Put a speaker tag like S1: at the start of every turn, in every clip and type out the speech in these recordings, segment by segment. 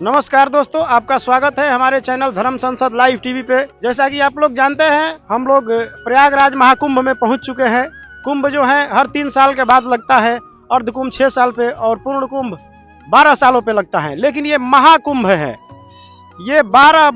S1: नमस्कार दोस्तों, आपका स्वागत है हमारे चैनल धर्म संसद लाइव टीवी पे। जैसा कि आप लोग जानते हैं, हम लोग प्रयागराज महाकुंभ में पहुंच चुके हैं। कुंभ जो है हर 3 साल के बाद लगता है, अर्ध कुंभ 6 साल पे और पूर्ण कुंभ 12 सालों पे लगता है। लेकिन ये महाकुंभ है, ये 12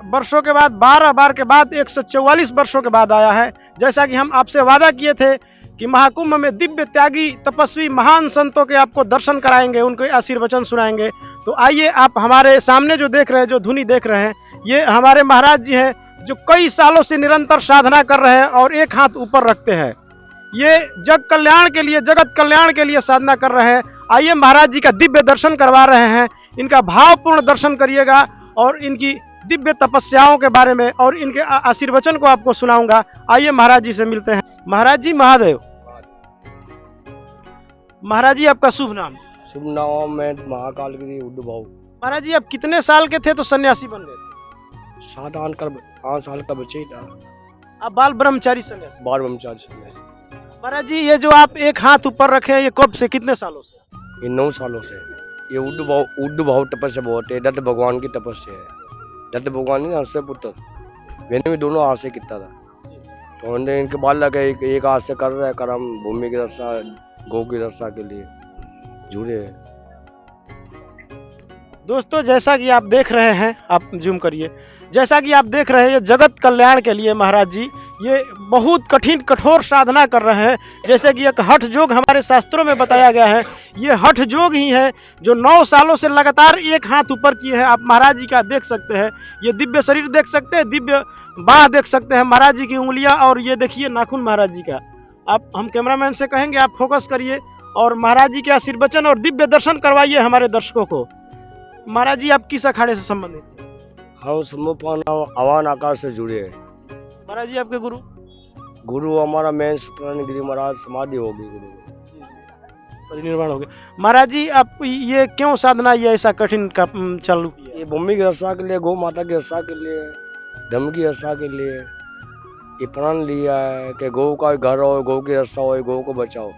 S1: वर्षों के बाद, 12 बार के बाद 144 वर्षों के बाद आया है। जैसा कि हम आपसे वादा किए थे कि महाकुंभ में दिव्य त्यागी तपस्वी महान संतों के आपको दर्शन कराएंगे, उनके आशीर्वचन सुनाएंगे। तो आइए, आप हमारे सामने जो देख रहे हैं, जो धुनी देख रहे हैं, ये हमारे महाराज जी हैं जो कई सालों से निरंतर साधना कर रहे हैं और एक हाथ ऊपर रखते हैं। ये जग कल्याण के लिए, जगत कल्याण के लिए साधना कर रहे हैं। आइए, महाराज जी का दिव्य दर्शन करवा रहे हैं। इनका भावपूर्ण दर्शन करिएगा और इनकी दिव्य तपस्याओं के बारे में और इनके आशीर्वचन को आपको सुनाऊंगा। आइए महाराज जी से मिलते हैं। महाराज जी महादेव। महाराज जी, आपका शुभ नाम?
S2: शुभ नाम मैं महाकालगिरी उड्डू भाऊ।
S1: महाराज जी, आप कितने साल के थे तो सन्यासी बन गए?
S2: 8 साल का बच्चे ही था।
S1: आप बाल ब्रह्मचारी सन्यासी?
S2: बाल ब्रह्मचारी।
S1: महाराज जी, ये जो आप एक हाथ ऊपर रखे हैं, ये कब से, कितने सालों से?
S2: ये 9 सालों से। ये उड्डू भाऊ तपस्या बहुत है। दत्त भगवान की तपस्या है। दत्त भगवान ने हंस पुत्र मैंने भी दोनों हाथ से किया था। तो हमने इनके बाल लगे एक हाथ से कर रहे हैं कर्म, भूमि की रक्षा, गौ की रक्षा के लिए जुड़े हैं।
S1: दोस्तों, जैसा कि आप देख रहे हैं, आप जूम करिए, जैसा कि आप देख रहे हैं, ये जगत कल्याण के लिए महाराज जी ये बहुत कठिन कठोर साधना कर रहे हैं। जैसे कि एक हठ योग हमारे शास्त्रों में बताया गया है, ये हठ योग ही है जो 9 सालों से लगातार एक हाथ ऊपर किए हैं। आप महाराज जी का देख सकते हैं, ये दिव्य शरीर देख सकते हैं, दिव्य बाह देख सकते हैं, महाराज जी की उंगलियां, और ये देखिए नाखून महाराज जी का। आप, हम कैमरामैन से कहेंगे आप फोकस करिए और महाराज जी के आशीर्वचन और दिव्य दर्शन करवाइए हमारे दर्शकों को। महाराज जी, आप किस अखाड़े से संबंधित हैं?
S2: हम सम्मोपान आवान आकार से जुड़े हैं।
S1: महाराज जी, आपके गुरु
S2: हमारा मेन सत्यनारायण गिरी महाराज समाधि हो गई, गुरु
S1: परिनिर्वाण हो गया। महाराज जी, आप ये क्यों साधना ये ऐसा कठिन का चालू किया?
S2: ये भूमि की रक्षा के लिए, गौ माता की रक्षा के लिए, धर्म की रक्षा के लिए ये प्रण लिया है कि गौ का घर हो, गौ की रक्षा हो, गौ को बचाओ,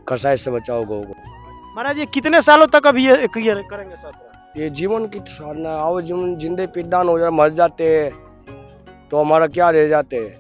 S2: कसाई से बचाओ गौ को।
S1: महाराज जी, कितने सालों तक अभी ये करेंगे साधना?
S2: ये जीवन की साधना। आओ जीवन जिंदे पिदान हो जाए, मर जाते हैं तो हमारा क्या रह जाते हैं,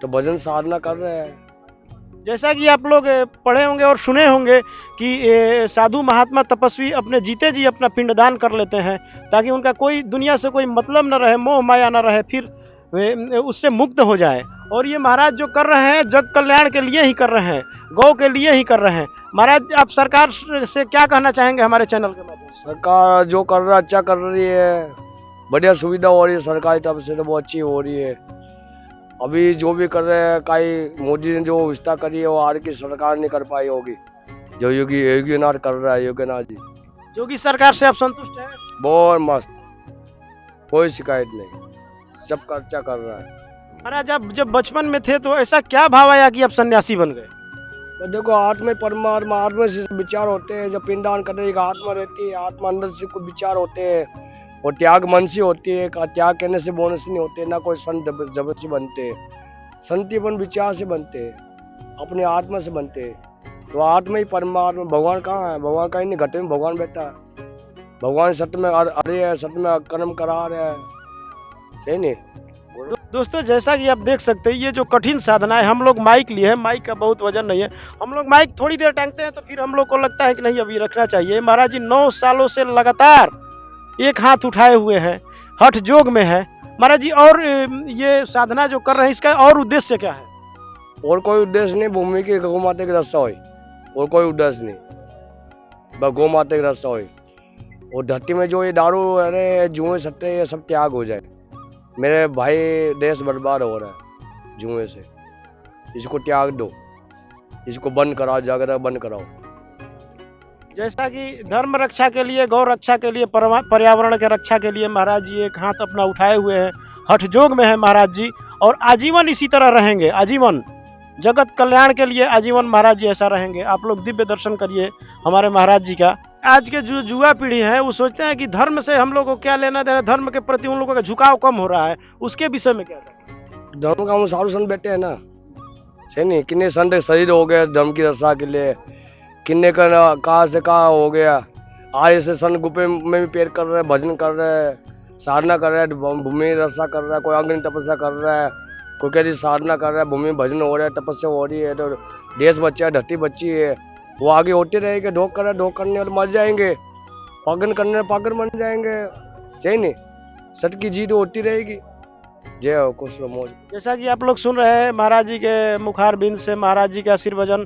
S2: तो भजन साधना कर रहे हैं।
S1: जैसा कि आप लोग पढ़े होंगे और सुने होंगे कि साधु महात्मा तपस्वी अपने जीते जी अपना पिंडदान कर लेते हैं ताकि उनका कोई दुनिया से कोई मतलब न रहे, मोह माया न रहे, फिर वे उससे मुक्त हो जाए। और ये महाराज जो कर रहे हैं, जग कल्याण के लिए ही कर रहे हैं, गौ के लिए ही कर रहे हैं। महाराज, आप सरकार से क्या कहना चाहेंगे हमारे चैनल के माध्यम से?
S2: सरकार जो कर रहा है अच्छा कर रही है, बढ़िया सुविधा हो रही है, सरकारी तरफ से तो बहुत अच्छी हो रही है। अभी जो भी कर रहे हैं, कई मोदी ने जो व्यवस्था करी है वो आर की सरकार नहीं कर पाई होगी, जो योगीनाथ कर रहा है। योगीनाथ जी,
S1: योगी सरकार से आप संतुष्ट हैं?
S2: बहुत मस्त, कोई शिकायत नहीं, सब अच्छा कर रहा है।
S1: महाराज, आप जब बचपन में थे तो ऐसा क्या भाव आया कि आप सन्यासी बन गए?
S2: तो देखो, आत्मा परमात्मा, आत्मा से विचार होते हैं। जब पिंडदान करने की आत्मा रहती है, आत्मा अंदर से कुछ विचार होते हैं और त्याग मन से होती है। त्याग कहने से बोनस नहीं होते, ना कोई संत जबरदस्ती बनते। संतीपन विचार से बनते, अपने आत्मा से बनते। तो आत्मा ही परमात्मा, भगवान कहाँ है? भगवान कहीं नहीं, घटे में भगवान बैठा है। भगवान सत्य में अरे है, सत्य में कर्म करा रहे हैं, सही नहीं?
S1: दोस्तों, जैसा कि आप देख सकते हैं, ये जो कठिन साधना है, हम लोग माइक लिए हैं, माइक का बहुत वजन नहीं है, हम लोग माइक थोड़ी देर टांगते हैं तो फिर हम लोग को लगता है कि नहीं अभी रखना चाहिए। महाराज जी 9 सालों से लगातार एक हाथ उठाए हुए हैं, हठ योग में है। महाराज जी, और ये साधना जो कर रहे हैं, इसका और उद्देश्य क्या है?
S2: और कोई उद्देश्य नहीं, भूमि की गौ माता की रक्षा हो, और कोई उद्देश्य नहीं, बस गौ माता की रक्षा हो। और धरती में जो ये दारू अरे जुए सट्टे ये सब त्याग हो जाए। मेरे भाई, देश बर्बाद हो रहा है जुए से, इसको त्याग दो, इसको बंद कराओ, जागरण बंद कराओ।
S1: जैसा कि धर्म रक्षा के लिए, गौ रक्षा के लिए, पर्यावरण के रक्षा के लिए महाराज जी एक हाथ अपना उठाए हुए हैं, हठ योग में है महाराज जी, और आजीवन इसी तरह रहेंगे, आजीवन जगत कल्याण के लिए आजीवन महाराज जी ऐसा रहेंगे। आप लोग दिव्य दर्शन करिए हमारे महाराज जी का। आज के जो युवा पीढ़ी है वो सोचते हैं कि धर्म से हम लोगों को क्या लेना देना, धर्म के प्रति उन लोगों का झुकाव कम हो रहा है, उसके विषय में क्या कहें?
S2: धर्म का हम साधु संत बैठे हैं ना, सही नहीं? कितने संत शहीद हो गए धर्म की रक्षा के लिए, किन्ने का कहाँ से कहाँ हो गया, आज ऐसे सन गुफे में भी पैर कर रहे हैं, भजन कर रहे हैं, साधना कर रहे हैं, भूमि रक्षा कर रहा है, कोई अग्नि तपस्या कर रहा है, कोई कह रही साधना कर रहा है, भूमि में भजन हो रहा है, तपस्या हो रही है, तो देश बच्चा है, धरती बच्ची है, वो आगे होते रहेंगे। ढोक कर रहे ढोक करने वाले मर जाएंगे, पागन करने वाले पागन बन जाएंगे। सही नहीं, सत्य की जीत होती रहेगी। जय हो कुछ मौज।
S1: जैसा कि आप लोग सुन रहे हैं महाराज जी के मुखार बिंद से, महाराज जी के आशीर्वचन।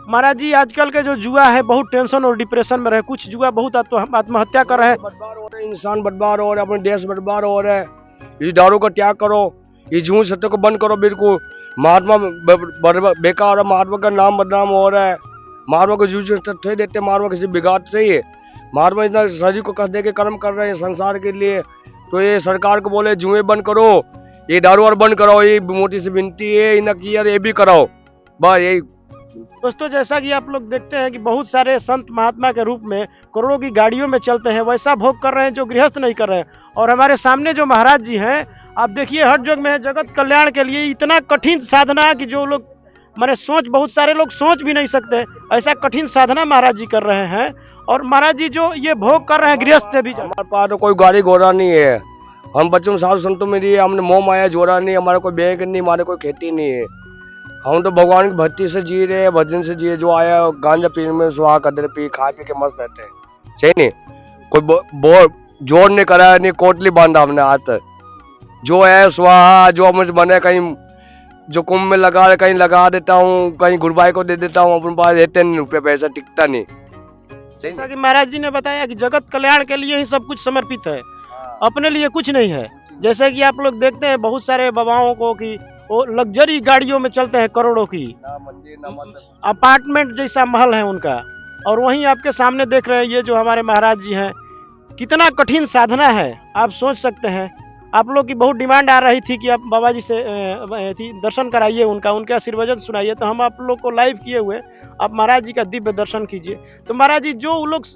S1: महाराज जी, आजकल के जो युवा है बहुत टेंशन और डिप्रेशन में रहे, कुछ युवा बहुत आत्महत्या कर रहे हैं।
S2: बर्बाद हो रहे हैं, इंसान बर्बाद हो रहे हैं, अपने देश बर्बाद हो रहे हैं। ये दारू का त्याग करो, ये झूठ सत्य को बंद करो बिल्कुल। महात्मा बेकार है, महात्मा का नाम बदनाम हो रहा है। महात्मा को झूठ सत्य देते, महात्मा किसी बिगाड़ते ही है। महात्मा इतना शरीर को कस दे के कर्म कर रहे हैं संसार के लिए, तो ये सरकार को बोले जुए बंद करो, ये दारू और बंद कराओ, ये मोटी सी विनती है इन्हें की यार, ये भी कराओ बस यही।
S1: दोस्तों, जैसा कि आप लोग देखते हैं कि बहुत सारे संत महात्मा के रूप में करोड़ों की गाड़ियों में चलते हैं, वैसा भोग कर रहे हैं जो गृहस्थ नहीं कर रहे हैं। और हमारे सामने जो महाराज जी हैं, आप देखिए, हठ योग में जगत कल्याण के लिए इतना कठिन साधना कि जो लोग मैंने बहुत सारे लोग सोच भी नहीं सकते, ऐसा कठिन साधना महाराज जी कर रहे हैं। और महाराज जी जो ये भोग कर रहे हैं गृहस्थ से भी।
S2: हमारे पास तो कोई गाड़ी घोड़ा नहीं है, हम बच्चों साधु संतों में रहिए, हमने मोह माया जोड़ा नहीं, हमारा कोई बैंक नहीं, हमारे कोई खेती नहीं है। हम तो भगवान की भक्ति से जी रहे हैं, भजन से जी, जो आया गांजा पीने में सुहा कदर पी खा पी के मस्त रहते हैं। सही नहीं, कोई जोड़ नहीं करा, नहीं कोटली बांधा हमने हाथ, जो है स्वाहा, जो मुझे बने कहीं जो कुंभ में लगा कहीं लगा देता हूँ, कहीं गुरबाई को दे देता हूँ, अपने पास रहते नहीं रुपये, पैसा टिकता नहीं।
S1: जैसा कि महाराज जी ने बताया कि जगत कल्याण के लिए ही सब कुछ समर्पित है, अपने लिए कुछ नहीं है। जैसे कि आप लोग देखते हैं बहुत सारे बाबाओं को कि वो लग्जरी गाड़ियों में चलते हैं, करोड़ों की, अपार्टमेंट जैसा महल है उनका। और वहीं आपके सामने देख रहे हैं ये जो हमारे महाराज जी हैं, कितना कठिन साधना है आप सोच सकते हैं। आप लोग की बहुत डिमांड आ रही थी कि आप बाबा जी से दर्शन कराइए, उनके आशीर्वचन सुनाइए, तो हम आप लोग को लाइव किए हुए आप महाराज जी का दिव्य दर्शन कीजिए। तो महाराज जी जो लोग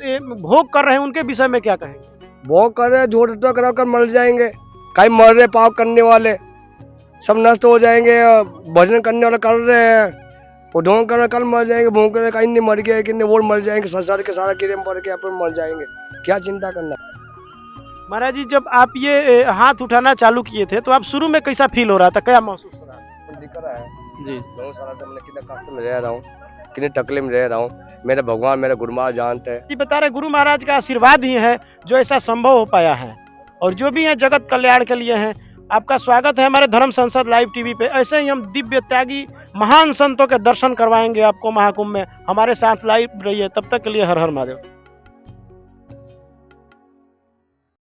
S1: भोग कर रहे हैं उनके विषय में क्या कहेंगे?
S2: भोग कर रहे, झूठ करा कर मर जाएंगे, कहीं मर रहे पाप करने वाले सब नष्ट हो जाएंगे, भजन करने वाले कर रहे हैं, वो ढोंग कर कल मर जाएंगे, भोंग कर कहीं नहीं मर गया, कि वो मर जाएंगे, संसार के सारा कीड़े में पड़ के अपन मर जाएंगे, क्या चिंता करना।
S1: महाराज जी, जब आप ये हाथ उठाना चालू किए थे तो आप शुरू में कैसा फील हो रहा था, क्या महसूस हो रहा था?
S2: दिख रहा है
S1: जी,
S2: बहुत सारा तो मैंने कितने कष्ट में रह रहा हूँ, कितनी तकलीफ में रह रहा हूँ, मेरे भगवान मेरे गुरु महाराज जानते हैं।
S1: जी बता रहे गुरु महाराज का आशीर्वाद ही है जो ऐसा संभव हो पाया है, और जो भी है जगत कल्याण के लिए है। आपका स्वागत है हमारे धर्म संसद लाइव टीवी पे। ऐसे ही हम दिव्य त्यागी महान संतों के दर्शन करवाएंगे आपको महाकुंभ में। हमारे साथ लाइव रहिए, तब तक के लिए हर हर महादेव।